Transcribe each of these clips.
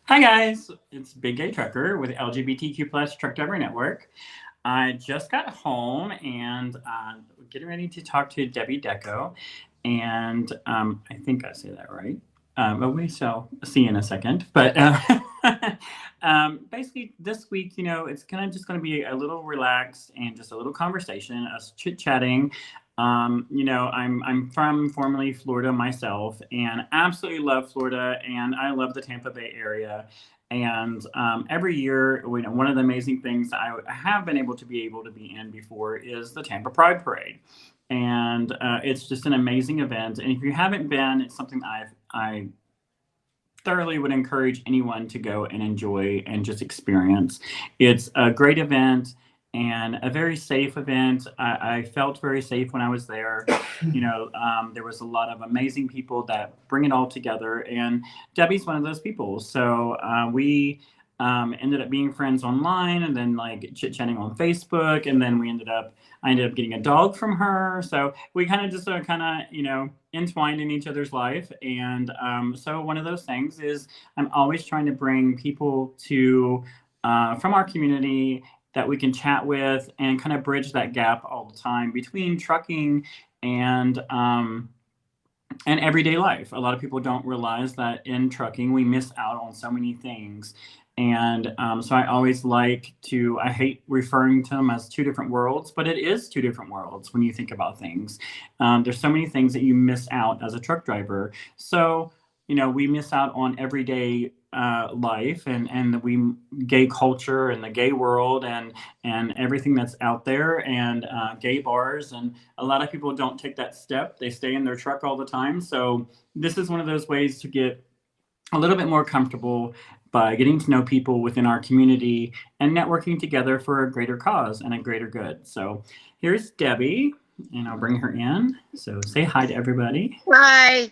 Hi guys, it's Big Gay Trucker with LGBTQ plus Truck Driver Network. I just got home and getting ready to talk to Debbie Deco, and I think I say that right. But we shall see in a second. But basically, this week, it's kind of just going to be a little relaxed and just a little conversation, us chit chatting. I'm from formerly Florida myself, and absolutely love Florida, and I love the Tampa Bay area. And every year, one of the amazing things I have been able to be in before is the Tampa Pride Parade. And it's just an amazing event. And if you haven't been, it's something I thoroughly would encourage anyone to go and enjoy and just experience. It's a great event and a very safe event. I felt very safe when I was there. There was a lot of amazing people that bring it all together, and Debbie's one of those people. So we ended up being friends online, and then like chit-chatting on Facebook, and then I ended up getting a dog from her. So we kind of just entwined in each other's life. And so one of those things is I'm always trying to bring people to from our community that we can chat with and kind of bridge that gap all the time between trucking and everyday life. A lot of people don't realize that in trucking, we miss out on so many things. And so I always I hate referring to them as two different worlds, but it is two different worlds when you think about things. There's so many things that you miss out as a truck driver. So, we miss out on everyday life and the gay culture and the gay world and everything that's out there, and gay bars. And a lot of people don't take that step. They stay in their truck all the time. So this is one of those ways to get a little bit more comfortable by getting to know people within our community and networking together for a greater cause and a greater good. So here's Debbie, and I'll bring her in. So say hi to everybody. Hi.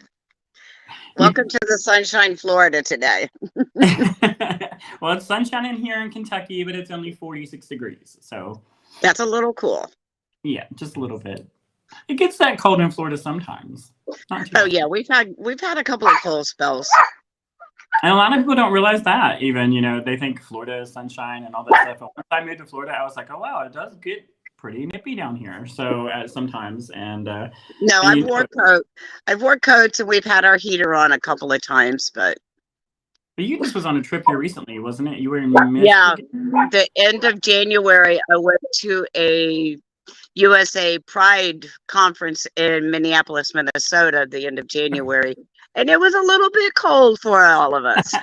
Welcome to the Sunshine, Florida today. Well, it's sunshine here in Kentucky, but it's only 46 degrees. So that's a little cool. Yeah, just a little bit. It gets that cold in Florida sometimes. Yeah, we've had a couple of cold spells. And a lot of people don't realize that even, they think Florida is sunshine and all that stuff. But once I moved to Florida, I was like, oh, wow, it does get pretty nippy down here. So sometimes, and no, I've worn coats, and we've had our heater on a couple of times, but you just was on a trip here recently, wasn't it? You were in Michigan? Yeah, the end of January, I went to a USA Pride conference in Minneapolis, Minnesota, the end of January. And it was a little bit cold for all of us.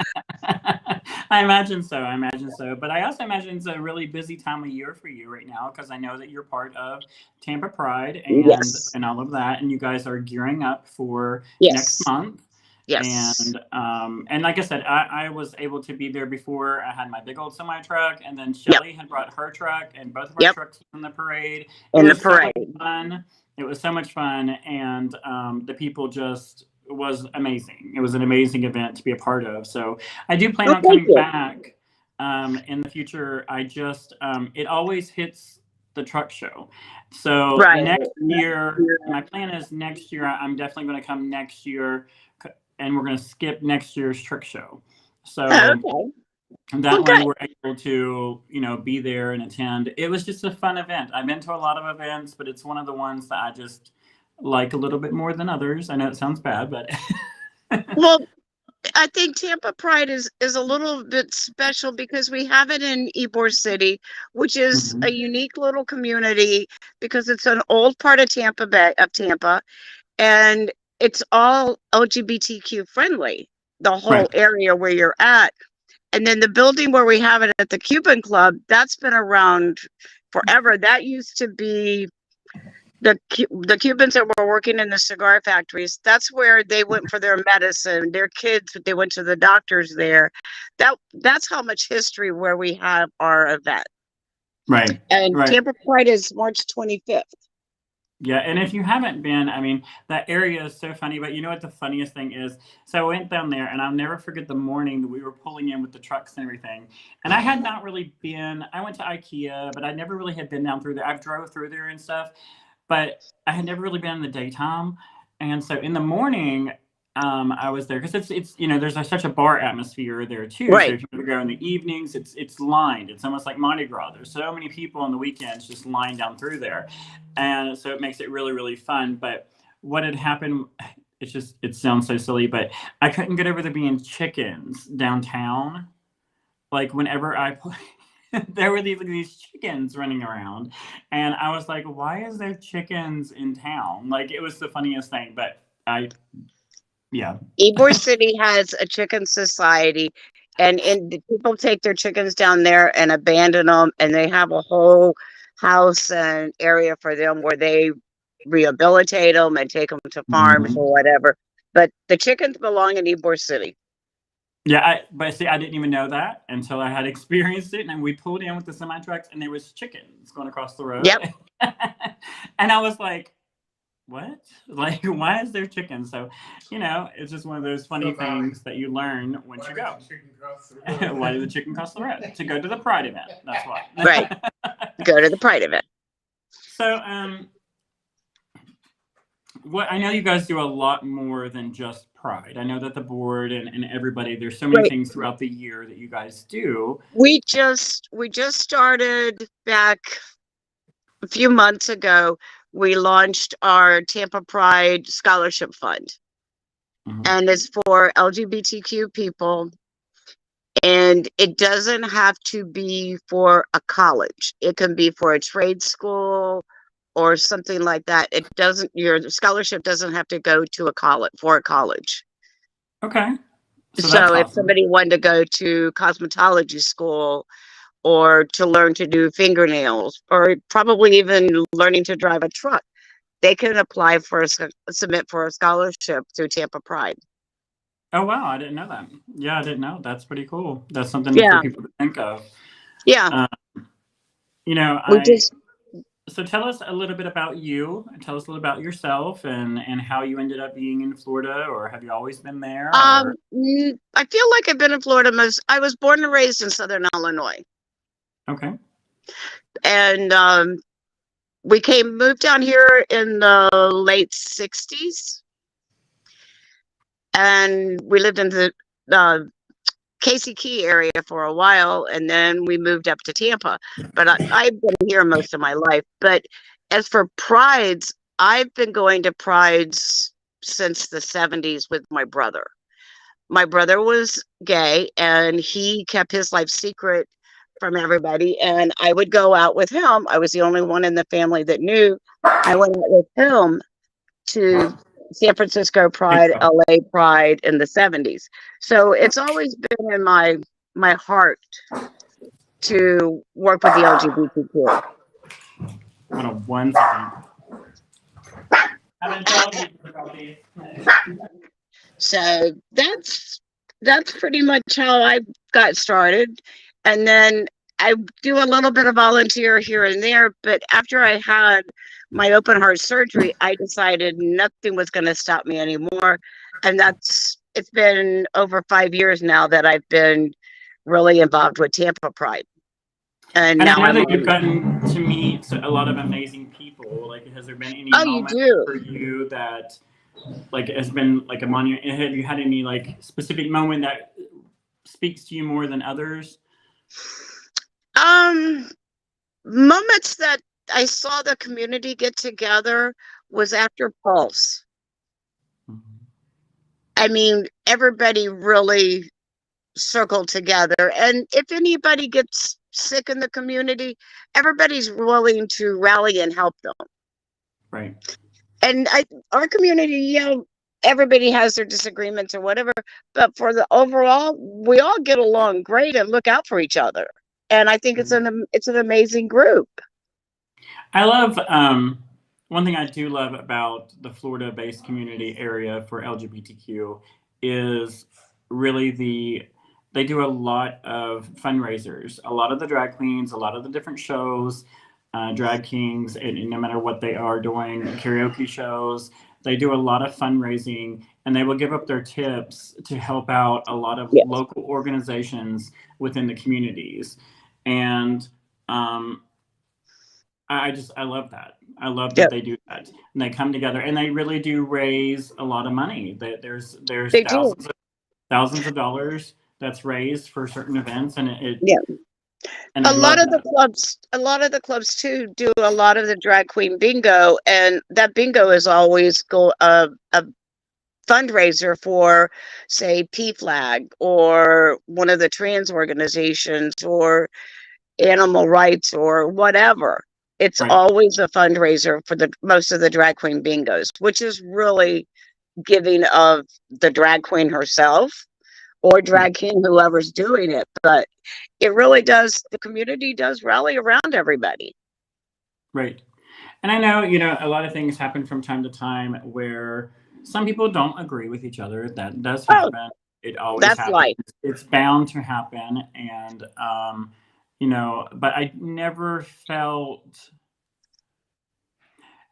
I imagine so. But I also imagine it's a really busy time of year for you right now, because I know that you're part of Tampa Pride and all of that. And you guys are gearing up for next month. Yes. And like I said, I was able to be there before. I had my big old semi truck, and then Shelly had brought her truck, and both of our trucks were in the parade. So much fun. It was so much fun. And the people just was amazing. It was an amazing event to be a part of. So I do plan on coming back in the future. I just it always hits the truck show. So next year, my plan is next year I'm definitely going to come next year, and we're going to skip next year's truck show. So And Well, that way good. we're able to, be there and attend. It was just a fun event. I've been to a lot of events, but it's one of the ones that I just like a little bit more than others. I know it sounds bad, but Well, I think Tampa Pride is a little bit special because we have it in Ybor City, which is a Mhm. unique little community because it's an old part of Tampa, and it's all LGBTQ friendly. The whole Right. area where you're at, and then the building where we have it at the Cuban Club, that's been around forever. That used to be the Cubans that were working in the cigar factories. That's where they went for their medicine. Their kids, they went to the doctors there. That's how much history where we have our event. Right. And Right. Tampa Pride is March 25th. Yeah, and if you haven't been, I mean, that area is so funny. But you know what the funniest thing is? So I went down there, and I'll never forget the morning that we were pulling in with the trucks and everything. And I had not really been. I went to IKEA, but I never really had been down through there. I've drove through there and stuff, but I had never really been in the daytime. And so in the morning, I was there because it's there's such a bar atmosphere there too. So Right. if you ever go in the evenings, it's lined. It's almost like Mardi Gras. There's so many people on the weekends just lined down through there, and so it makes it really really fun. But what had happened? It sounds so silly, but I couldn't get over there being chickens downtown. Like whenever I play. There were these chickens running around, and I was like, "Why is there chickens in town?" Like it was the funniest thing. But yeah, Ybor City has a chicken society, and the people take their chickens down there and abandon them, and they have a whole house and area for them where they rehabilitate them and take them to farms hmm or whatever. But the chickens belong in Ybor City. yeah. But see, I didn't even know that until I had experienced it, and we pulled in with the semi trucks, and there was chickens going across the road, Yep. and I was like, what? Like, why is there chicken? So, it's just one of those funny things that you learn once you go. Why did the chicken cross the road? To go to the Pride event. That's why. Right. Go to the Pride event. So, what I know you guys do a lot more than just Pride. I know that the board and everybody, there's so many Right. things throughout the year that you guys do. We just started back a few months ago. We launched our Tampa Pride Scholarship Fund, Mhm. and it's for LGBTQ people. And it doesn't have to be for a college. It can be for a trade school or something like that. Your scholarship doesn't have to go to a college. Okay. So that's So if awesome. somebody wanted to go to cosmetology school or to learn to do fingernails or probably even learning to drive a truck, they can apply for submit for a scholarship through Tampa Pride. Oh, wow. I didn't know that. Yeah, I didn't know. That's pretty cool. That's something for Yeah. people to think of. Yeah. Um, you know, We I just So tell us a little bit about you. Tell us a little about yourself and how you ended up being in Florida, or have you always been there? Or I feel like I've been in Florida I was born and raised in Southern Illinois. okay, And we moved down here in the late 60s, and we lived in the Casey Key area for a while, and then we moved up to Tampa. But I've been here most of my life. But as for prides, I've been going to prides since the 70s with my brother. My brother was gay, and he kept his life secret from everybody, and I would go out with him. I was the only one in the family that knew. I went out with him to San Francisco thank Pride, you. LA Pride in the 70s. So it's always been in my heart to work with the LGBTQ. Hold on 1 second. Having technical difficulties. So that's pretty much how I got started. And then I do a little bit of volunteer here and there, but after I had my open heart surgery, I decided nothing was going to stop me anymore. And it's been over 5 years now that I've been really involved with Tampa Pride. And And I now know I'm that you've on. gotten to meet a lot of amazing people. Like, has there been any Oh, you moment do? for you that, like, has been like a monument? Have you had any like specific moment that speaks to you more than others? Moments that I saw the community get together was after Pulse. Mm-hmm. I mean, everybody really circled together. And if anybody gets sick in the community, everybody's willing to rally and help them. Right. And our community, you know, everybody has their disagreements or whatever, but for the overall, we all get along great and look out for each other. And I think it's an amazing group. I love one thing I do love about the Florida-based community area for LGBTQ is really they do a lot of fundraisers. A lot of the drag queens, a lot of the different shows, drag kings, and no matter what they are doing, karaoke shows, they do a lot of fundraising, and they will give up their tips to help out a lot of Yes. local organizations within the communities. And I love that. I love that Yep. they do that, and they come together, and they really do raise a lot of money. There's They do. thousands of dollars that's raised for certain events, and Yeah. and A I lot love of that. a lot of the clubs too do a lot of the drag queen bingo, and that bingo is always a fundraiser for, say, PFLAG or one of the trans organizations or animal rights or whatever. It's Right. always a fundraiser for the most of the drag queen bingos, which is really giving of the drag queen herself or drag king, whoever's doing it. But it really does, the community does rally around everybody. Right. And I know, you know, a lot of things happen from time to time where some people don't agree with each other. That does Oh, happen. It always that's happens. life. It's bound to happen. And, you know, but I never felt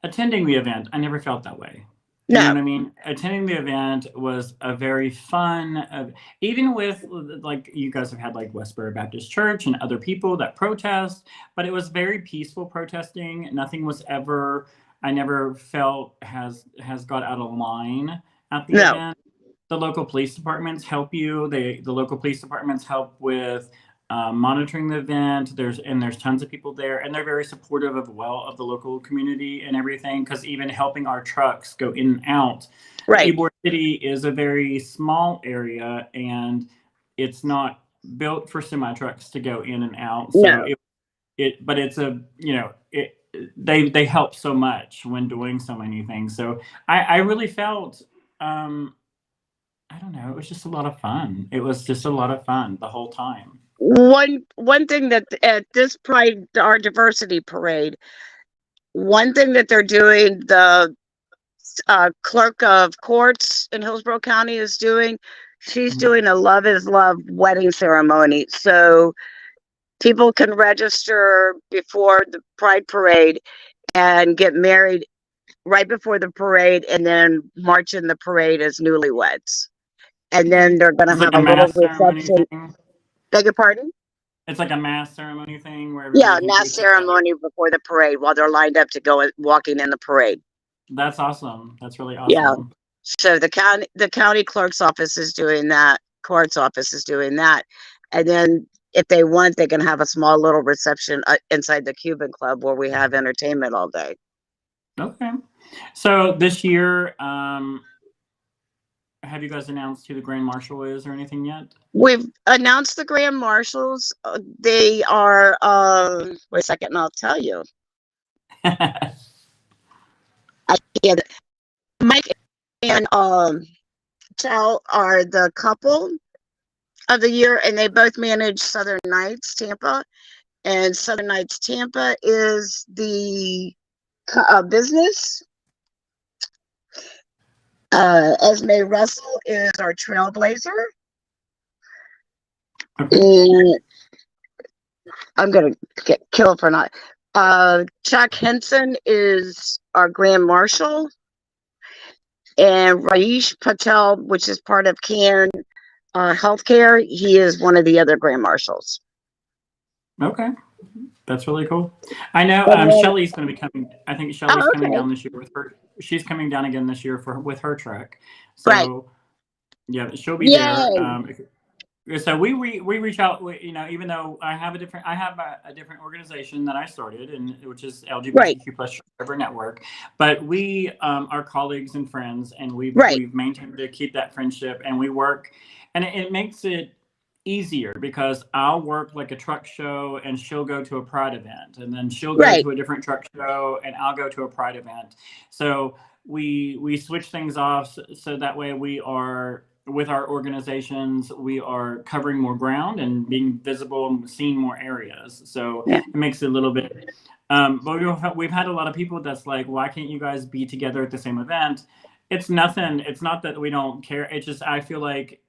attending the event, I never felt that way. You know No, what I mean? Attending the event was a very fun, even with like you guys have had like Westboro Baptist Church and other people that protest, but it was very peaceful protesting. Nothing was ever, I never felt has got out of line at the no, event. The local police departments help you. The local police departments help with monitoring the event. There's tons of people there, and they're very supportive of the local community and everything. Because even helping our trucks go in and out, right. Ybor City is a very small area, and it's not built for semi trucks to go in and out. So No. but it's a you know it they help so much when doing so many things. So I really felt. I don't know. It was just a lot of fun. It was just a lot of fun the whole time. One thing that at this Pride, our diversity parade, one thing that they're doing, the clerk of courts in Hillsborough County is doing, she's doing a Love is Love wedding ceremony. So people can register before the Pride parade and get married right before the parade and then march in the parade as newlyweds. And then they're going to It's like have a a little mass ceremony reception. thing. Beg your pardon? It's like a mass ceremony thing where Yeah, everybody can mass be together. ceremony before the parade while they're lined up to go walking in the parade. That's awesome. That's really Yeah. awesome. So the county clerk's office is doing that. Court's office is doing that. And then if they want, they can have a small little reception inside the Cuban Club where we have entertainment all day. Okay. So this year, have you guys announced who the Grand Marshal is or anything yet? We've announced the Grand Marshals. They are, wait a second and I'll tell you. Mike and Chal are the couple of the year, and they both manage Southern Nights Tampa. And Southern Nights Tampa is the business. Esme Russell is our trailblazer. And I'm going to get killed for not. Chuck Henson is our Grand Marshal. And Raish Patel, which is part of CAN Healthcare, he is one of the other Grand Marshals. Okay. That's really cool. I know Shelly's going to be coming. I think Shelly's coming down this year with her. She's coming down again this year with her truck. So, right. Yeah, she'll be there. so we reach out, you know, even though I have a different organization that I started, and which is Right, LGBTQ plus Forever Network, but we are colleagues and friends, and right. we've maintained to keep that friendship, and we work, and it makes it easier because I'll work like a truck show and she'll go to a pride event, and then she'll go Right. to a different truck show and I'll go to a pride event. So we switch things off, so that way we are, with our organizations, we are covering more ground and being visible and seeing more areas. So Yeah. it makes it a little bit. But we've had a lot of people that's like, why can't you guys be together at the same event? It's nothing. It's not that we don't care. It's just I feel like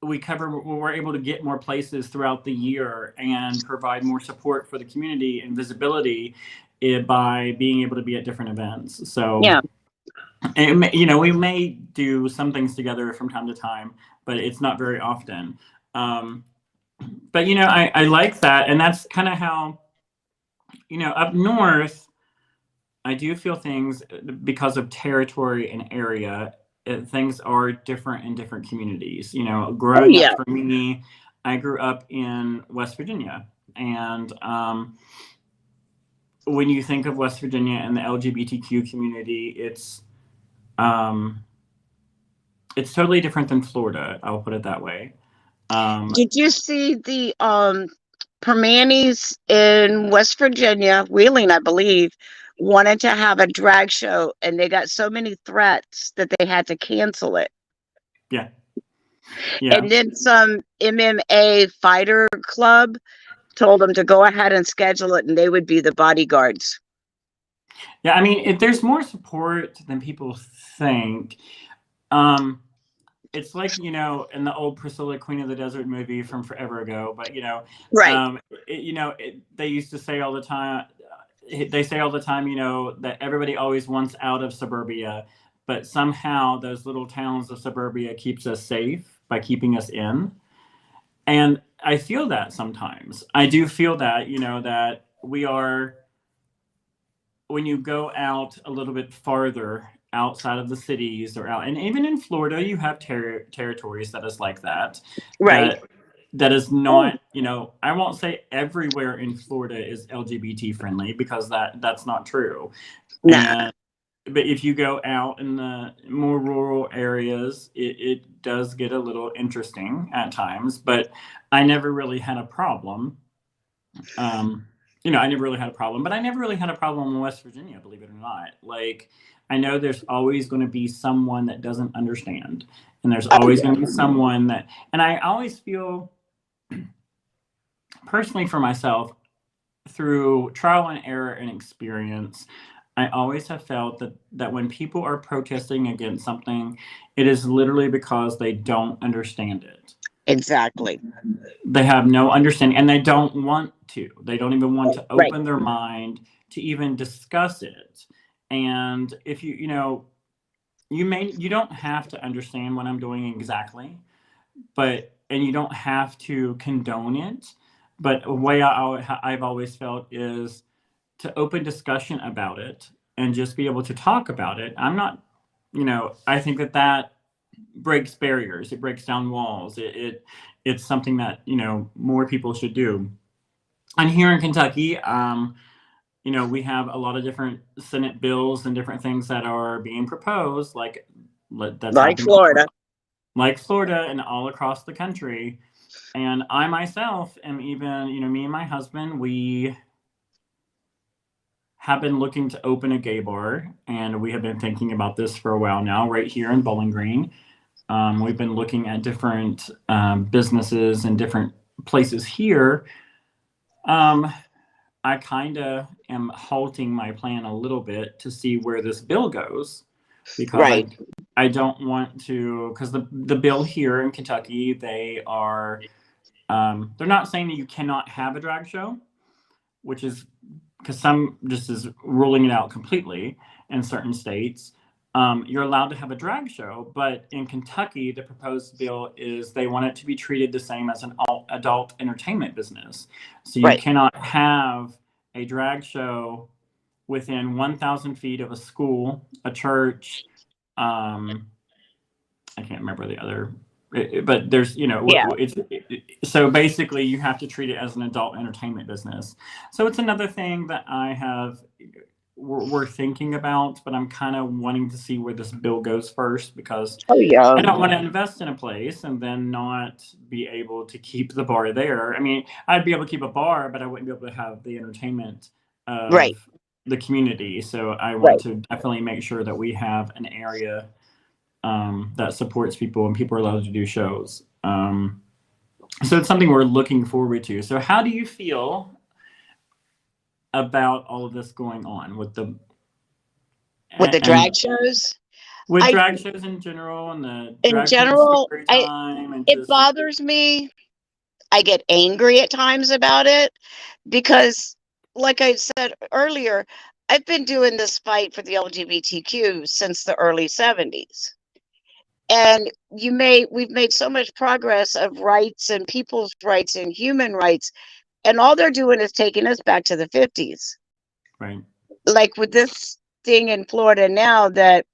we're able to get more places throughout the year and provide more support for the community and visibility, by being able to be at different events. So Yeah. you know, we may do some things together from time to time, but it's not very often. Um, but you know, I like that, and that's kind of how, you know, up north, I do feel things, because of territory and area. Things are different in different communities. You know, Oh growing yeah. up for me, I grew up in West Virginia, and when you think of West Virginia and the LGBTQ community, um, it's totally different than Florida. I'll put it that way. Did you see the Permanis in West Virginia, Wheeling, I believe, wanted to have a drag show and they got so many threats that they had to cancel it. Yeah, yeah, And then some MMA fighter club told them to go ahead and schedule it and they would be the bodyguards. yeah. I mean, if there's more support than people think, um, it's like, you know, in the old Priscilla Queen of the Desert movie from forever ago. But you know, Right. they used to say all the time. They say all the time, you know, that everybody always wants out of suburbia, but somehow those little towns of suburbia keeps us safe by keeping us in. And I feel that sometimes. I do feel that, you know, that we are, when you go out a little bit farther outside of the cities or out, and even in Florida, you have territories that is like that. Right. That that is not, you know, I won't say everywhere in Florida is LGBT friendly, because that's not true. Nah. And but if you go out in the more rural areas, it does get a little interesting at times. But I never really had a problem. Um, you know, I never really had a problem, but I never really had a problem in West Virginia, believe it or not. Like, I know there's always going to be someone that doesn't understand, and there's Oh always yeah. going to be someone that, and I always feel, personally for myself, through trial and error and experience, I always have felt that when people are protesting against something, it is literally because they don't understand it. Exactly. They have no understanding, and they don't want to. They don't even want to Right. open their mind to even discuss it. And if you, you know, you don't have to understand what I'm doing exactly, but, and you don't have to condone it. But the way I've always felt is to open discussion about it and just be able to talk about it. I'm not, you know, I think that breaks barriers. It breaks down walls. It's something that, you know, more people should do. And here in Kentucky, you know, we have a lot of different Senate bills and different things that are being proposed, that's Like happening Florida. like Florida and all across the country. And I myself am, even, you know, me and my husband, we have been looking to open a gay bar, and we have been thinking about this for a while now, right here in Bowling Green. We've been looking at different businesses and different places here. Um, I kind of am halting my plan a little bit to see where this bill goes, because Right. I don't want to, because the bill here in Kentucky, they are, they're not saying that you cannot have a drag show, which is, because some just is ruling it out completely in certain states. You're allowed to have a drag show, but in Kentucky, the proposed bill is they want it to be treated the same as an adult entertainment business. So you Right. cannot have a drag show within 1,000 feet of a school, a church. I can't remember the other. but there's, Yeah. so basically you have to treat it as an adult entertainment business. So it's another thing that we're thinking about, but I'm kind of wanting to see where this bill goes first, because Oh yeah. I don't want to invest in a place and then not be able to keep the bar there. I mean, I'd be able to keep a bar, but I wouldn't be able to have the entertainment Right. of the community. So I want Right. to definitely make sure that we have an area that supports people and people are allowed to do shows. So it's something we're looking forward to. So how do you feel about all of this going on with the With the and drag shows, with I drag shows in general and the in drag queen general, story I time and it just bothers me. I get angry at times about it because, like I said earlier, I've been doing this fight for the LGBTQ since the early 70s. And we've made so much progress of rights and people's rights and human rights, and all they're doing is taking us back to the 50s. right. Like with this thing in Florida now, that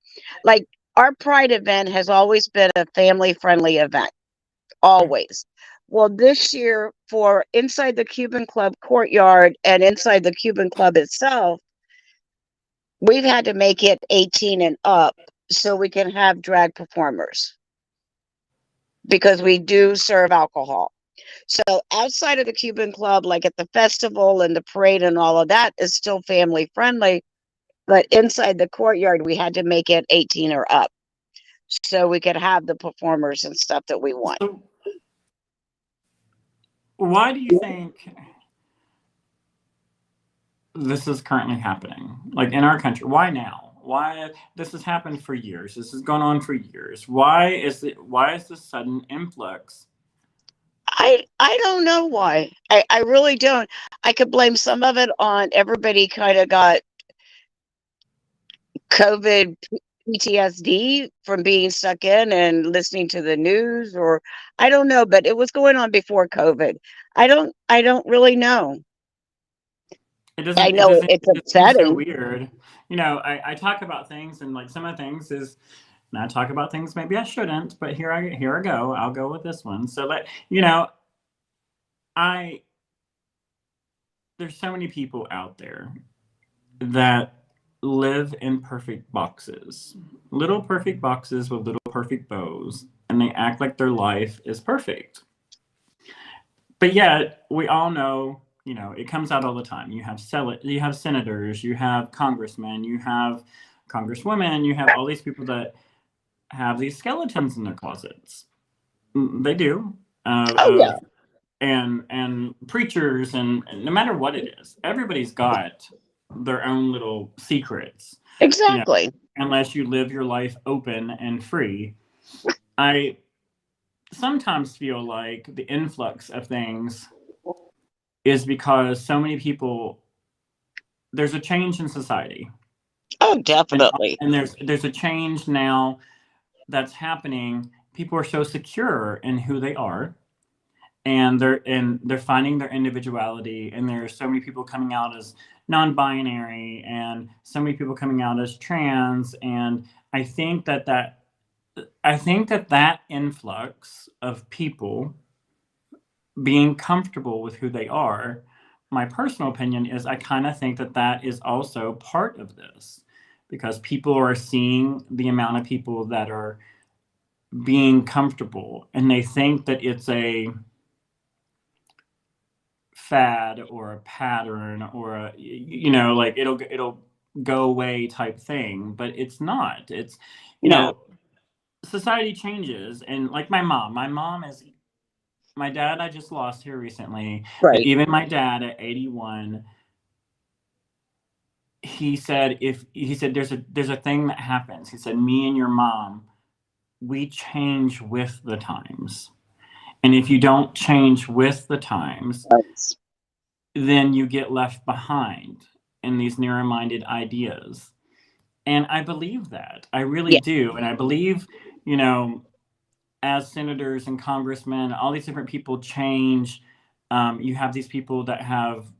like our pride event has always been a family friendly event, Right. always. Well, this year, for inside the Cuban Club courtyard and inside the Cuban Club itself, we've had to make it 18 and up so we can have drag performers, because we do serve alcohol. So outside of the Cuban Club, like at the festival and the parade and all of that, is still family friendly. But inside the courtyard, we had to make it 18 or up so we could have the performers and stuff that we want. So why do you think this is currently happening? Like in our country, why now? Why this has happened for years? This has gone on for years. Why is this sudden influx? I don't know why. I really don't. I could blame some of it on everybody kind of got COVID PTSD from being stuck in and listening to the news, or I don't know, but it was going on before COVID. I don't really know. I It know doesn't it's it just seems so upsetting. weird. I talk about things, and like some of the things is, and I talk about things maybe I shouldn't, but here I go. I'll go with this one. So like, I there's so many people out there that live in perfect boxes. Little perfect boxes with little perfect bows, and they act like their life is perfect. But yet, we all know, it comes out all the time. You have senators, you have congressmen, you have congresswomen, you have all these people that have these skeletons in their closets. They do. Oh yeah, Of and preachers, and no matter what it is, everybody's got their own little secrets, you know, exactly. unless you live your life open and free. I sometimes feel like the influx of things is because so many people, there's a change in society, Oh, and, definitely. and there's a change now that's happening. People are so secure in who they are, and they're finding their individuality, and there's so many people coming out as non-binary, and so many people coming out as trans. And I think that influx of people being comfortable with who they are, my personal opinion is I kind of think that that is also part of this, because people are seeing the amount of people that are being comfortable, and they think that it's a fad or a pattern or like it'll go away type thing, but it's not. It's you No, know society changes, and like my dad I just lost here recently, but right. even my dad at 81, he said there's a thing that happens. He said, me and your mom, we change with the times, and if you don't change with the times, That's- then you get left behind in these narrow-minded ideas. And I believe that. I really Yeah, do. And I believe, you know, as senators and congressmen, all these different people change. You have these people that have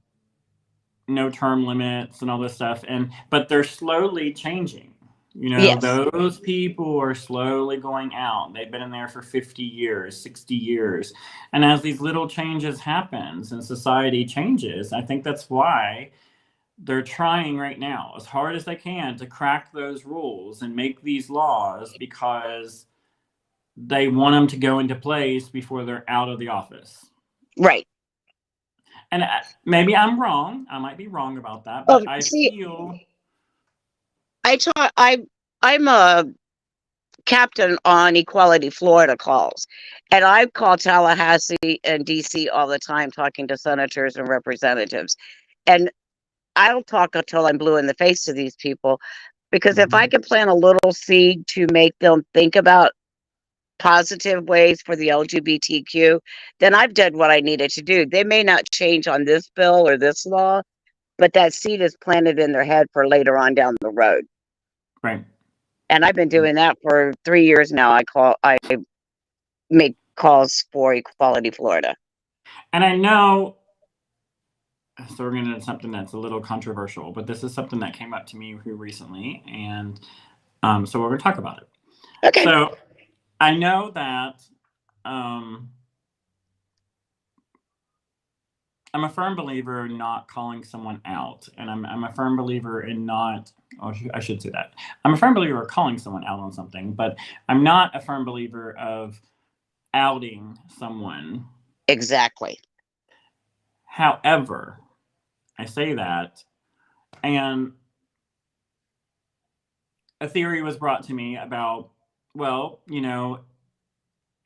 no term limits and all this stuff, but they're slowly changing. You know, Yes. those people are slowly going out. They've been in there for 50 years, 60 years. And as these little changes happens and society changes, I think that's why they're trying right now as hard as they can to crack those rules and make these laws because they want them to go into place before they're out of the office. Right. And maybe I'm wrong. I might be wrong about that, Oh, but I see, feel I'm a captain on Equality Florida calls, and I call Tallahassee and DC all the time, talking to senators and representatives. And I'll talk until I'm blue in the face to these people, because if I can plant a little seed to make them think about positive ways for the LGBTQ, then I've done what I needed to do. They may not change on this bill or this law, but that seed is planted in their head for later on down the road. right. And I've been doing that for 3 years now. I make calls for Equality Florida. And I know, so we're going to do something that's a little controversial, but this is something that came up to me recently, and so we're going to talk about it. Okay. So I know that I'm a firm believer in not calling someone out, and I'm a firm believer in not. Oh, I should say that. I'm a firm believer of calling someone out on something, but I'm not a firm believer of outing someone. Exactly. However, I say that, and a theory was brought to me about, well, you know,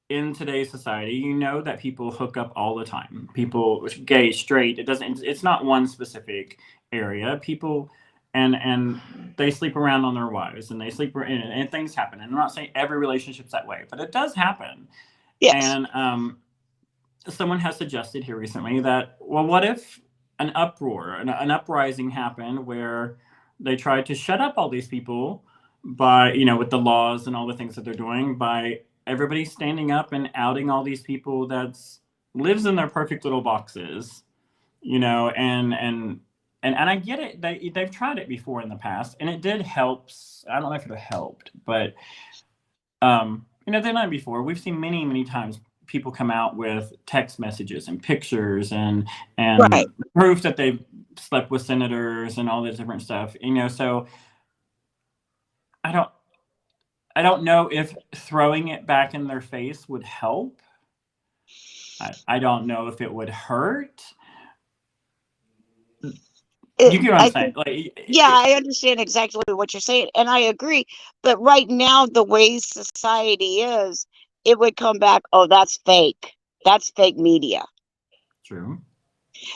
in today's society, you know that people hook up all the time. People, gay, straight, it's not one specific area. People, and they sleep around on their wives, and they sleep, and things happen. And I'm not saying every relationship's that way, but it does happen. Yes. And someone has suggested here recently that, well, what if an uproar, an uprising happened where they tried to shut up all these people by, you know, with the laws and all the things that they're doing, by everybody standing up and outing all these people that's lives in their perfect little boxes, you know, and I get it. They've tried it before in the past, and it did help. I don't know if it helped, but you know, the night before, we've seen many times people come out with text messages and pictures and Right. proof that they've slept with senators and all this different stuff. You know, so I don't know if throwing it back in their face would help. I don't know if it would hurt. You get what I'm I saying? think, yeah, I understand exactly what you're saying, and I agree. But right now, the way society is, it would come back, oh, that's fake. That's fake media. True.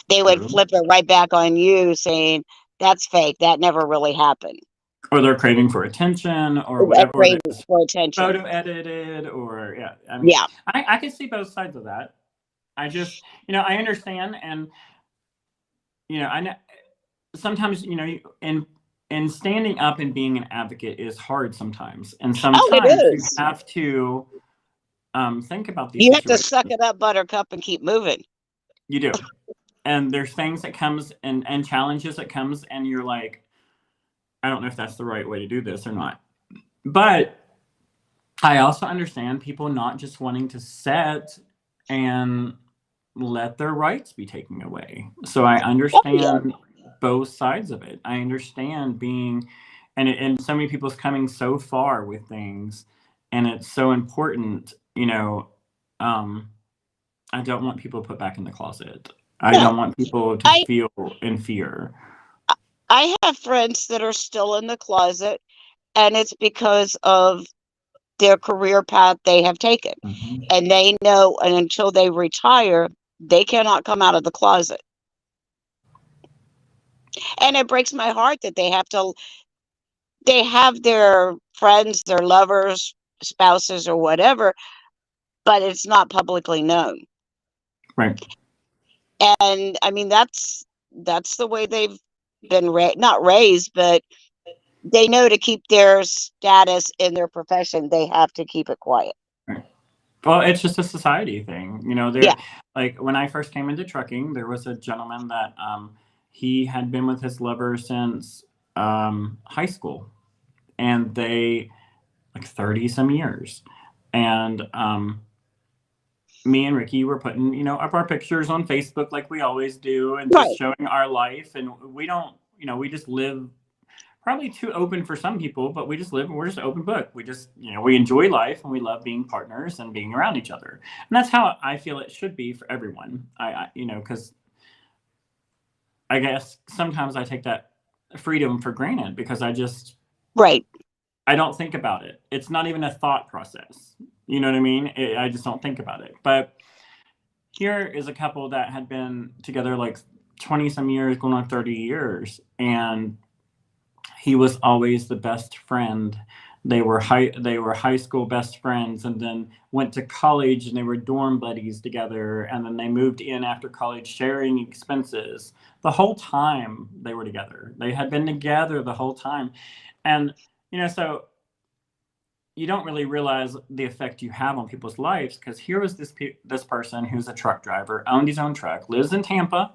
They would flip it right back on you, saying, that's fake. That never really happened. Or they're craving for attention or That whatever, or craving there's for attention. photo edited, or yeah. I mean, Yeah. I can see both sides of that. I just, you know, I understand, and you know, I know sometimes, you know, in standing up and being an advocate is hard sometimes, and Oh, it sometimes you is. have to think about these You have to situations. suck it up, buttercup, and keep moving. You do, and there's things that comes and challenges that comes, and you're like, I don't know if that's the right way to do this or not, but I also understand people not just wanting to set and let their rights be taken away. So I Oh, yeah. understand both sides of it. I understand being, and so many people's coming so far with things, and it's so important. You know, um, I don't want people put back in the closet. I No. don't want people to I feel in fear. I have friends that are still in the closet, and it's because of their career path they have taken. Mhm. And they know, and until they retire, they cannot come out of the closet. And it breaks my heart that they have their friends, their lovers, spouses, or whatever, but it's not publicly known. Right. And I mean, that's the way they've been not raised, but they know to keep their status in their profession, they have to keep it quiet. Right. Well, it's just a society thing. You know, Yeah. like when I first came into trucking, there was a gentleman that he had been with his lover since high school. and they like 30 some years. And me and Ricky were putting, you know, up our pictures on Facebook like we always do, and just Right. showing our life. And we don't, you know, we just live probably too open for some people, but we just live, we're just an open book. We just, you know, we enjoy life and we love being partners and being around each other. And that's how I feel it should be for everyone. You know, because I guess sometimes I take that freedom for granted because Right. I don't think about it. It's not even a thought process. You know what I mean? I just don't think about it. But here is a couple that had been together like 20 some years, going on 30 years. And he was always the best friend. They were high school best friends, and then went to college, and they were dorm buddies together, and then they moved in after college sharing expenses. The whole time they were together. They had been together the whole time. And you know, so you don't really realize the effect you have on people's lives, because here was this person who's a truck driver, owned his own truck, lives in Tampa,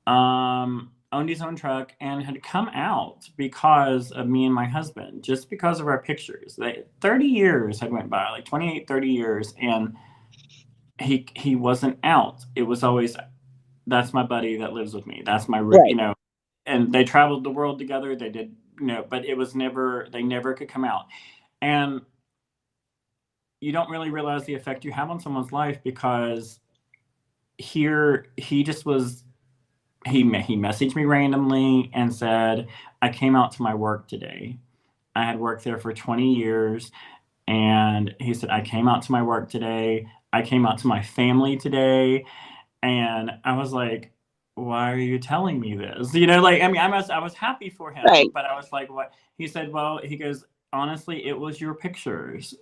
owned his own truck, and had come out because of me and my husband, just because of our pictures. 30 years had went by, like 28, 30 years, and he wasn't out. It was always, that's my buddy that lives with me. That's my, you Right. know, and they traveled the world together. They did, you know, but it was never, they never could come out. And you don't really realize the effect you have on someone's life, because here he just was, he messaged me randomly and said, I came out to my work today. I had worked there for 20 years. And he said, I came out to my work today. I came out to my family today. And I was like, why are you telling me this? You know, like, I mean, I was happy for him, Right. but I was like, what? He said, well, he goes, honestly, it was your pictures.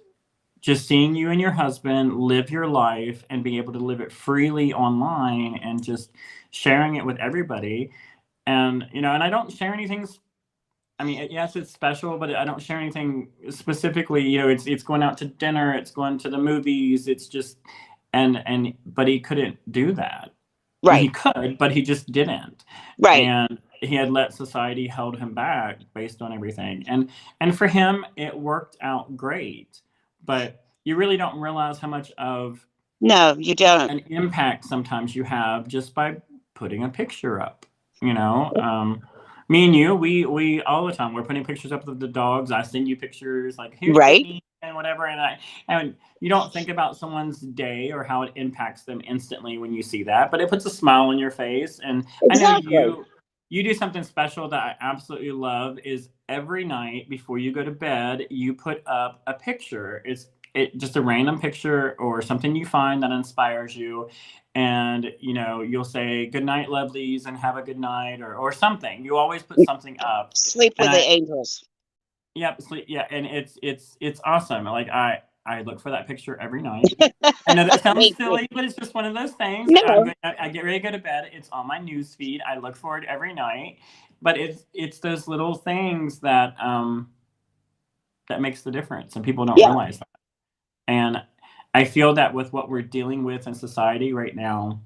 Just seeing you and your husband live your life and being able to live it freely online and just sharing it with everybody. And, you know, and I don't share anything. I mean, yes, it's special, but I don't share anything specifically. You know, it's going out to dinner, it's going to the movies, it's just, but he couldn't do that. I mean, Right. he could, but he just didn't. Right. And he had let society held him back based on everything. And for him, it worked out great. But you really don't realize how much of No, you don't. an impact sometimes you have just by putting a picture up. You know, me and you, we all the time we're putting pictures up of the dogs. I send you pictures like, here's Right. Whitney and whatever, and you don't think about someone's day or how it impacts them instantly when you see that, but it puts a smile on your face. And I know Exactly. you do something special that I absolutely love, is every night before you go to bed, you put up a picture. It just a random picture or something you find that inspires you, and you know, you'll say good night lovelies and have a good night, or something. You always put something up. Sleep And with the angels. yep, yeah, and it's awesome. Like I look for that picture every night. I know that sounds Me too. silly, but it's just one of those things. No. I get ready to go to bed. It's on my news feed. I look for it every night. But it's those little things that makes the difference, and people don't Yeah. realize that. And I feel that with what we're dealing with in society right now,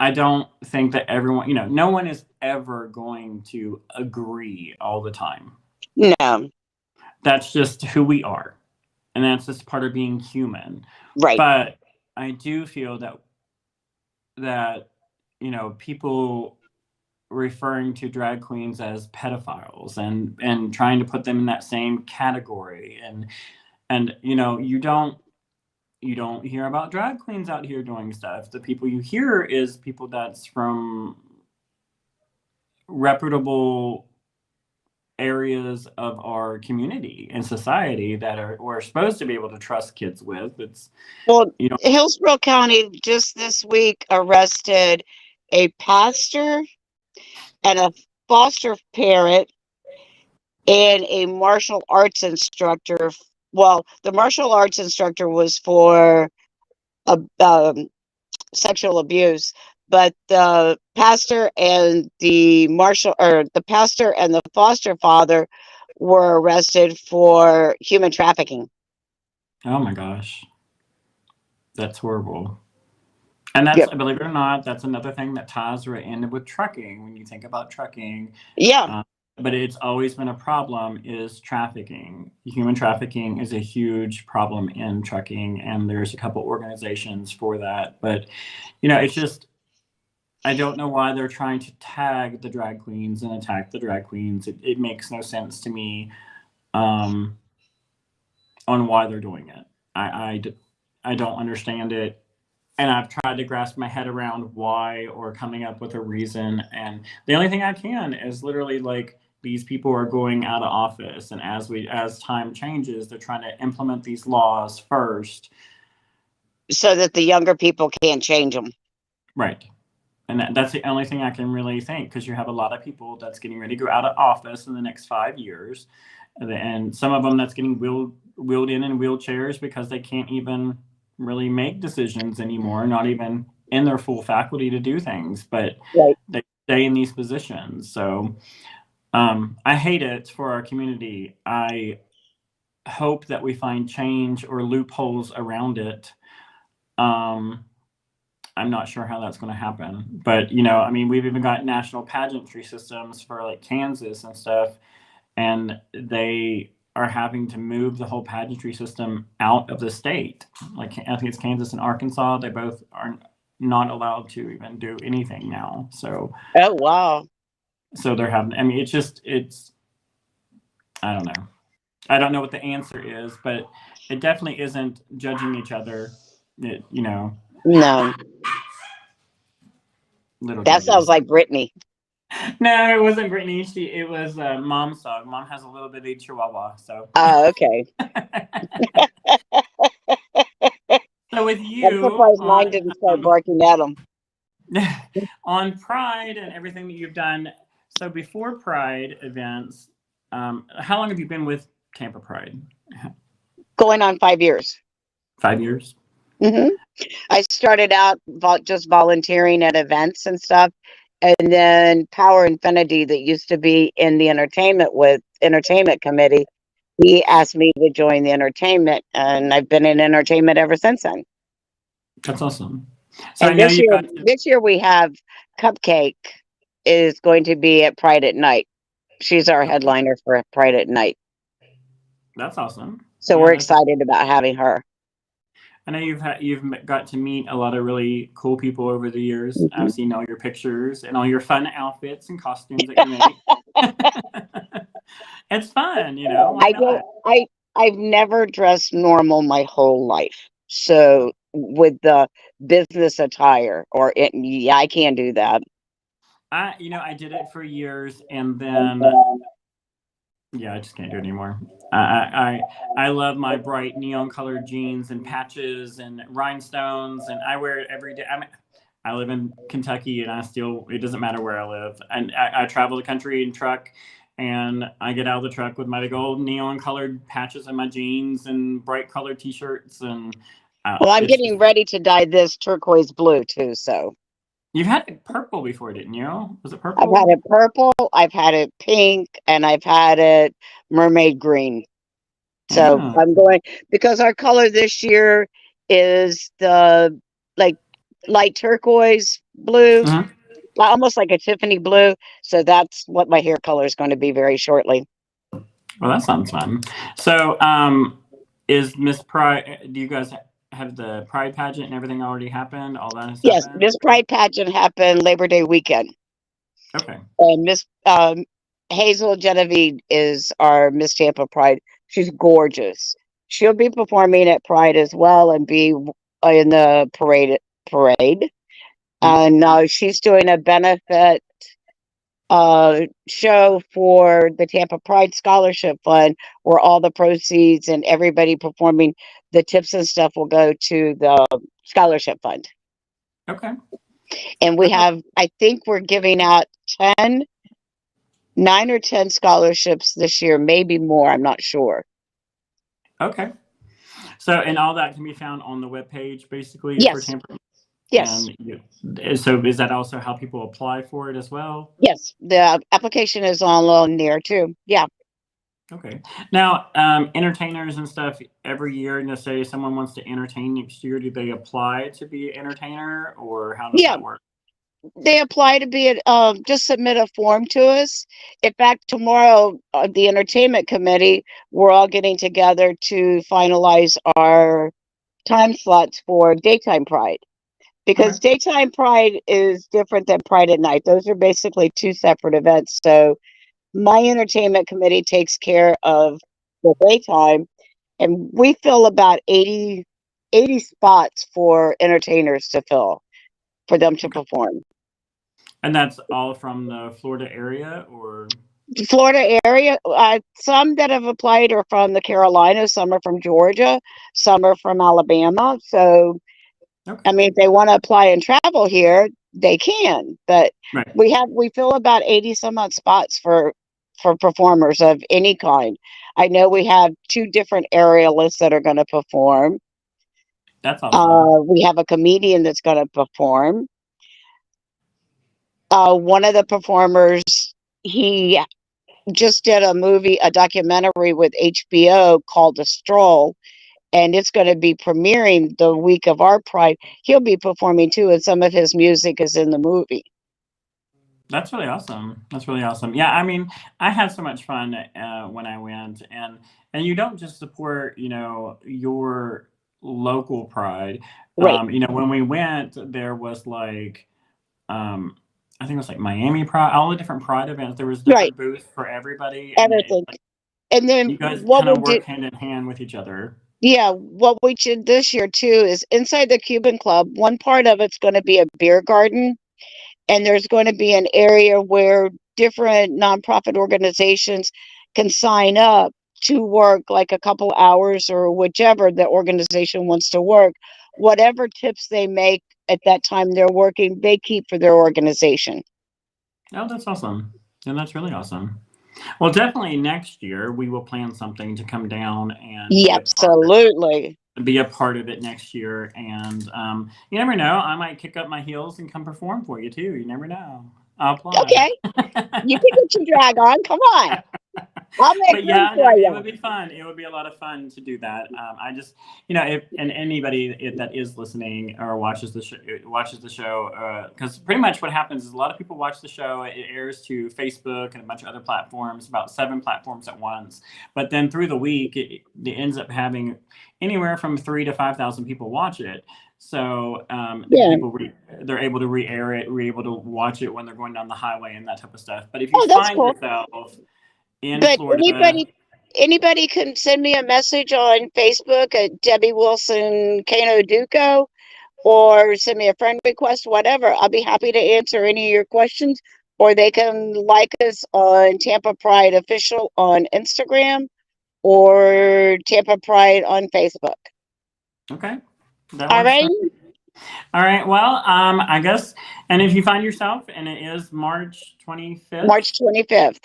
I don't think that everyone, you know, no one is ever going to agree all the time. No. That's just who we are. And that's just part of being human. Right. But I do feel that you know, people referring to drag queens as pedophiles and trying to put them in that same category, and you know, you don't hear about drag queens out here doing stuff. The people you hear is people that's from reputable areas of our community and society that we're supposed to be able to trust kids with. It's, Well, you know, Hillsborough County just this week arrested a pastor and a foster parent and a martial arts instructor. Well, the martial arts instructor was for a, sexual abuse, but the pastor and the pastor and the foster father were arrested for human trafficking. oh my gosh, that's horrible. And that's, Yep. believe it or not, that's another thing that ties right in with trucking. When you think about trucking, Yeah. um, but it's always been a problem is trafficking. Human trafficking is a huge problem in trucking, and there's a couple organizations for that. But, it's just, I don't know why they're trying to tag the drag queens and attack the drag queens. It makes no sense to me on why they're doing it. I don't understand it. And I've tried to grasp my head around why or coming up with a reason. And the only thing I can is literally like these people are going out of office. And as time changes, they're trying to implement these laws first. So that the younger people can't change them. Right. And that's the only thing I can really think, because you have a lot of people that's getting ready to go out of office in the next 5 years. And some of them that's getting wheeled in wheelchairs because they can't even really make decisions anymore, not even in their full faculty to do things, but Right. they stay in these positions. So I hate it for our community. I hope that we find change or loopholes around it. I'm not sure how that's going to happen, but we've even got national pageantry systems for like Kansas and stuff, and they are having to move the whole pageantry system out of the state. Like I think it's Kansas and Arkansas. They both are not allowed to even do anything now. So. Oh wow. So they're having. It's. I don't know. I don't know what the answer is, but it definitely isn't judging each other. No. That sounds like Brittany. No, it wasn't Brittany. It was Mom's dog. Mom has a little bitty Chihuahua, so. Oh, okay. So with you, I'm surprised mine didn't start barking at them. On Pride and everything that you've done. So before Pride events, how long have you been with Tampa Pride? Going on 5 years. 5 years. Mm-hmm. I started out just volunteering at events and stuff. And then Power Infinity, that used to be in the entertainment committee, he asked me to join the entertainment, and I've been in entertainment ever since then. That's awesome. So and this year we have Cupcake is going to be at Pride at Night. She's our headliner for Pride at Night. That's awesome. So we're excited about having her. I know you've got to meet a lot of really cool people over the years. Mm-hmm. I've seen all your pictures and all your fun outfits and costumes that you make. It's fun, I've never dressed normal my whole life. So with the business attire I can't do that. I did it for years, and then I just can't do it anymore. I love my bright neon colored jeans and patches and rhinestones, and I wear it every day. I live in Kentucky, and it doesn't matter where I live. And I travel the country in truck, and I get out of the truck with my big old neon colored patches in my jeans and bright colored t-shirts. And well, I'm getting ready to dye this turquoise blue too, so. You've had it purple before, didn't you? Was it purple? I've had it purple, I've had it pink, and I've had it mermaid green. So I'm going, because our color this year is the light turquoise blue, almost like a Tiffany blue. So that's what my hair color is going to be very shortly. Well, that sounds fun. So is Miss Pride, do you guys have the Pride pageant and everything already happened? All that? Yes, Miss Pride pageant happened Labor Day weekend. Okay. And Miss Hazel Genevieve is our Miss Tampa Pride. She's gorgeous. She'll be performing at Pride as well and be in the parade. And she's doing a benefit show for the Tampa Pride Scholarship Fund, where all the proceeds and everybody performing the tips and stuff will go to the scholarship fund. Okay. And we have, I think we're giving out 9 or 10 scholarships this year, maybe more, I'm not sure. Okay. So, and all that can be found on the webpage, basically, yes. For Tampa? Yes. So is that also how people apply for it as well? Yes. The application is on there too. Yeah. Okay. Now, entertainers and stuff, every year, say someone wants to entertain next year, do they apply to be an entertainer, or how does that work? they apply to be just submit a form to us. In fact, tomorrow, the entertainment committee, we're all getting together to finalize our time slots for daytime pride, Okay. because daytime pride is different than pride at night. Those are basically two separate events. So my entertainment committee takes care of the daytime, and we fill about 80 spots for entertainers to fill, for them to Okay. perform. And that's all from the Florida area, or? Florida area, some that have applied are from the Carolinas, some are from Georgia, some are from Alabama. So, Okay. I mean, if they want to apply and travel here, they can. But Right. we fill about 80 some odd spots for performers of any kind. I know we have two different aerialists that are going to perform. That's awesome. We have a comedian that's going to perform. One of the performers, he just did a documentary with HBO called The Stroll, and it's going to be premiering the week of our Pride. He'll be performing too, and some of his music is in the movie. That's really awesome. That's really awesome. Yeah, I mean, I had so much fun when I went, and you don't just support, your local pride. Right, When we went, there was like, I think it was like Miami Pride, all the different Pride events. There was right, different booths for everybody, and everything. And then you guys what kind we of did, work hand in hand with each other. yeah, what we did this year too is inside the Cuban Club. One part of it's going to be a beer garden, and there's going to be an area where different nonprofit organizations can sign up to work like a couple hours or whichever the organization wants to work. Whatever tips they make at that time they're working, they keep for their organization. Oh, that's awesome. And that's really awesome. Well, definitely next year we will plan something to come down and Yeah, absolutely. be a part of it next year. And you never know, I might kick up my heels and come perform for you too. You never know. I'll apply. Okay, you can get your drag on. Come on, I'll make But room yeah, no, for it you. would be fun. It would be a lot of fun to do that. I just, if and anybody that is listening or watches the show, because pretty much what happens is a lot of people watch the show. It airs to Facebook and a bunch of other platforms, about 7 platforms at once. But then through the week, it ends up having anywhere from 3 to 5,000 people watch it. So Yeah. they're able to re-air it, we're able to watch it when they're going down the highway and that type of stuff. But if you Oh, that's find cool. yourself in But Florida. anybody can send me a message on Facebook at Debbie Wilson Kano Duco, or send me a friend request, whatever. I'll be happy to answer any of your questions. Or they can like us on Tampa Pride Official on Instagram or Tampa Pride on Facebook. Okay, that All works right. for me. All right. Well, I guess, and if you find yourself, and it is March 25th, March 25th.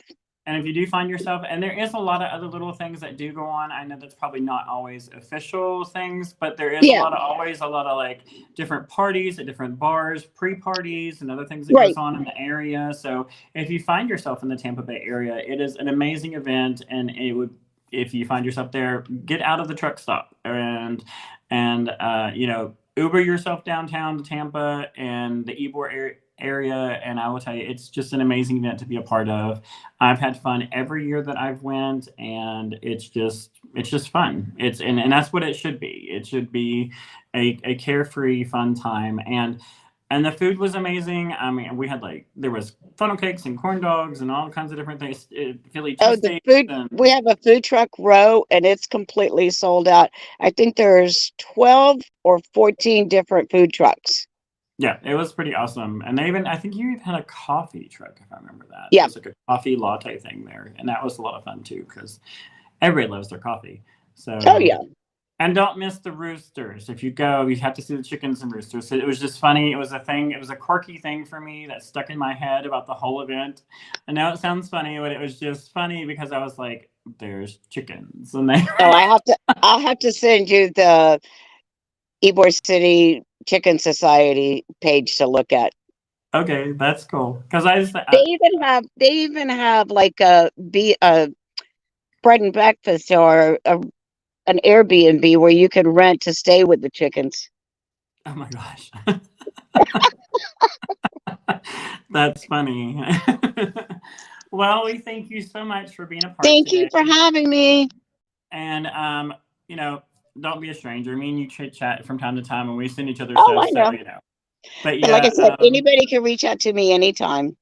and if you do find yourself, and there is a lot of other little things that do go on. I know that's probably not always official things, but there is Yeah. always a lot of like different parties at different bars, pre-parties, and other things that goes Right. on in the area. So if you find yourself in the Tampa Bay area, it is an amazing event, and it would. If you find yourself there, get out of the truck stop and Uber yourself downtown to Tampa and the Ybor area, and I will tell you, it's just an amazing event to be a part of. I've had fun every year that I've went, and it's just fun. And that's what it should be. It should be a carefree, fun time, and the food was amazing. I mean, we had there was funnel cakes and corn dogs and all kinds of different things, Philly Oh, the cheesesteaks food. and We have a food truck row, and it's completely sold out. I think there's 12 or 14 different food trucks. yeah, it was pretty awesome. And I think you even had a coffee truck, if I remember that. It Yeah. was like a coffee latte thing there. And that was a lot of fun too, because everybody loves their coffee. Oh, So, yeah. and don't miss the roosters. If you go, you have to see the chickens and roosters. So it was just funny. It was a thing. It was a quirky thing for me that stuck in my head about the whole event. I know it sounds funny, but it was just funny because I was like, there's chickens. And they. Oh, I'll have to send you the Ybor City Chicken Society page to look at. Okay, that's cool. Because I just, They even have like a bread and breakfast or an Airbnb where you can rent to stay with the chickens. oh my gosh. That's funny. Well, we thank you so much for being a part Thank you today. for having me. And, you know, don't be a stranger. Me and you chit chat from time to time and we send each other Oh, stuff. I So, know. you know, but But like I said, yeah, anybody can reach out to me anytime.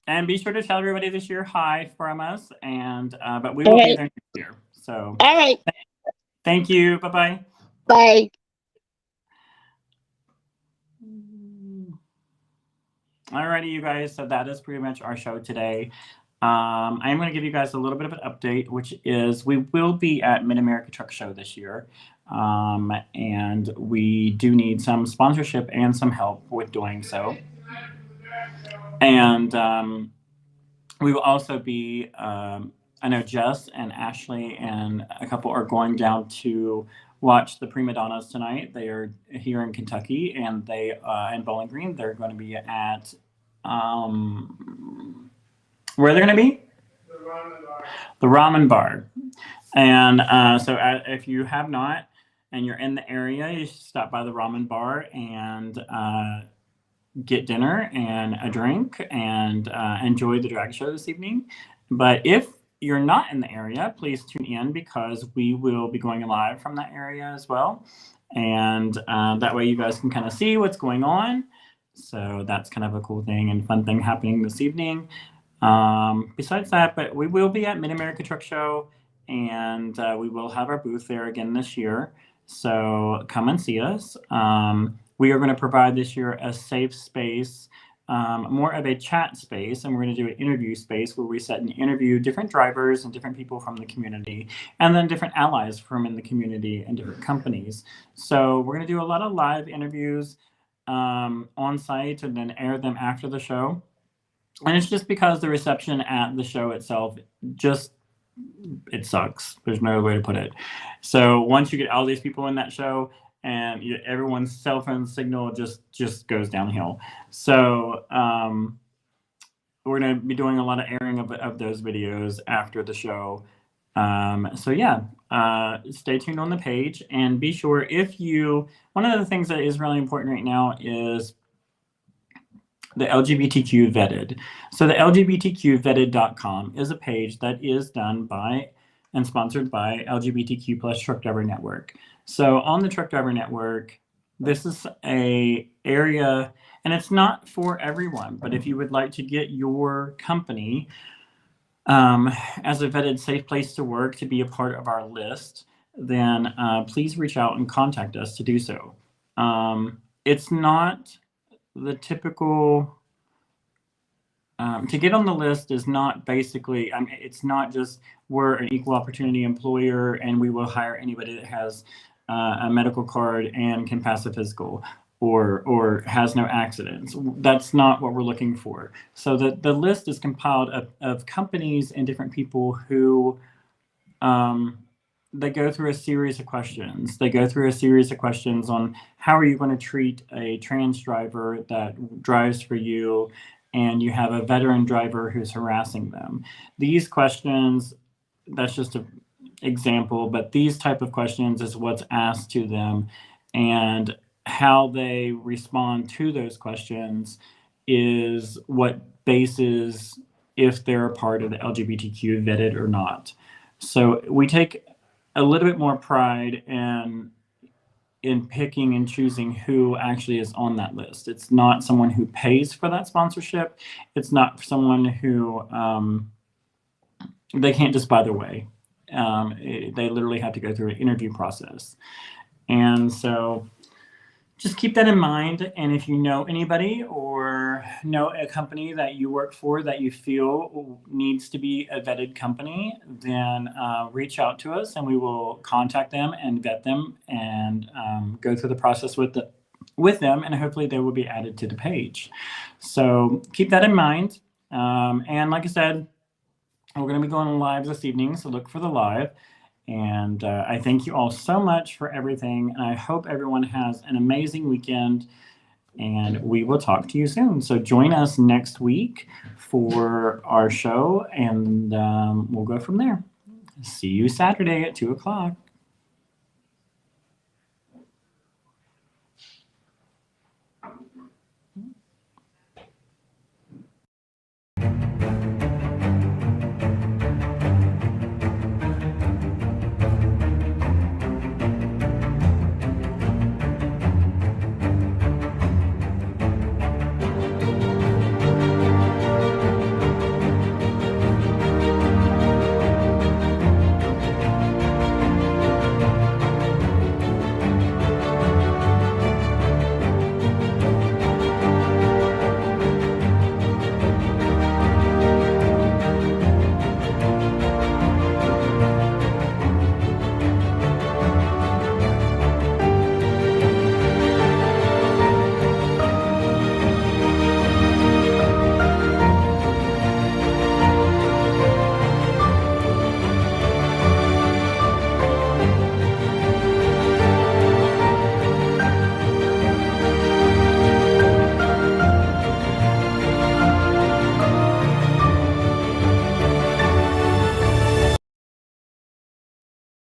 and be sure to tell everybody this year hi from us. And, but we All will be right. there next year. So All right. thank you. Bye bye. Bye. Alrighty, you guys. So that is pretty much our show today. I am going to give you guys a little bit of an update, which is we will be at Mid America Truck Show this year. And we do need some sponsorship and some help with doing so. And we will also be, I know Jess and Ashley and a couple are going down to watch the Prima Donnas tonight. They are here in Kentucky and they, in Bowling Green, they're going to be at, where they're going to be? The Ramen Bar. And so if you have not and you're in the area, you should stop by the Ramen Bar and get dinner and a drink and enjoy the drag show this evening. But if you're not in the area, please tune in because we will be going live from that area as well. And that way you guys can kind of see what's going on. So that's kind of a cool thing and fun thing happening this evening. Besides that, but we will be at Mid America Truck Show and we will have our booth there again this year. So come and see us. We are going to provide this year a safe space, more of a chat space, and we're going to do an interview space where we sit and interview different drivers and different people from the community, and then different allies from in the community and different companies. So we're going to do a lot of live interviews on site and then air them after the show. And it's just because the reception at the show itself just it sucks. There's no other way to put it. So once you get all these people in that show, and everyone's cell phone signal just goes downhill. So we're going to be doing a lot of airing of those videos after the show. So yeah, stay tuned on the page and be sure if you. One of the things that is really important right now is the LGBTQ vetted. So the LGBTQvetted.com is a page that is done by and sponsored by LGBTQ plus Truck Driver Network. So on the Truck Driver Network, this is a area, and it's not for everyone, but if you would like to get your company as a vetted safe place to work to be a part of our list, then please reach out and contact us to do so. It's not the typical to get on the list is not basically, I mean, it's not just we're an equal opportunity employer and we will hire anybody that has a medical card and can pass a physical or has no accidents. That's not what we're looking for. So the list is compiled of companies and different people who they go through a series of questions. They go through a series of questions on how are you going to treat a trans driver that drives for you and you have a veteran driver who's harassing them. These questions, that's just an example, but these type of questions is what's asked to them, and how they respond to those questions is what bases if they're a part of the LGBTQ vetted or not. So we take a little bit more pride in picking and choosing who actually is on that list. It's not someone who pays for that sponsorship. It's not someone who they can't just buy their way. They literally have to go through an interview process. And so just keep that in mind. And if you know anybody or know a company that you work for that you feel needs to be a vetted company, then reach out to us and we will contact them and vet them and go through the process with them, and hopefully they will be added to the page. So keep that in mind. And like I said, we're going to be going live this evening, so look for the live. And I thank you all so much for everything. And I hope everyone has an amazing weekend. And we will talk to you soon. So join us next week for our show, and we'll go from there. See you Saturday at 2 o'clock.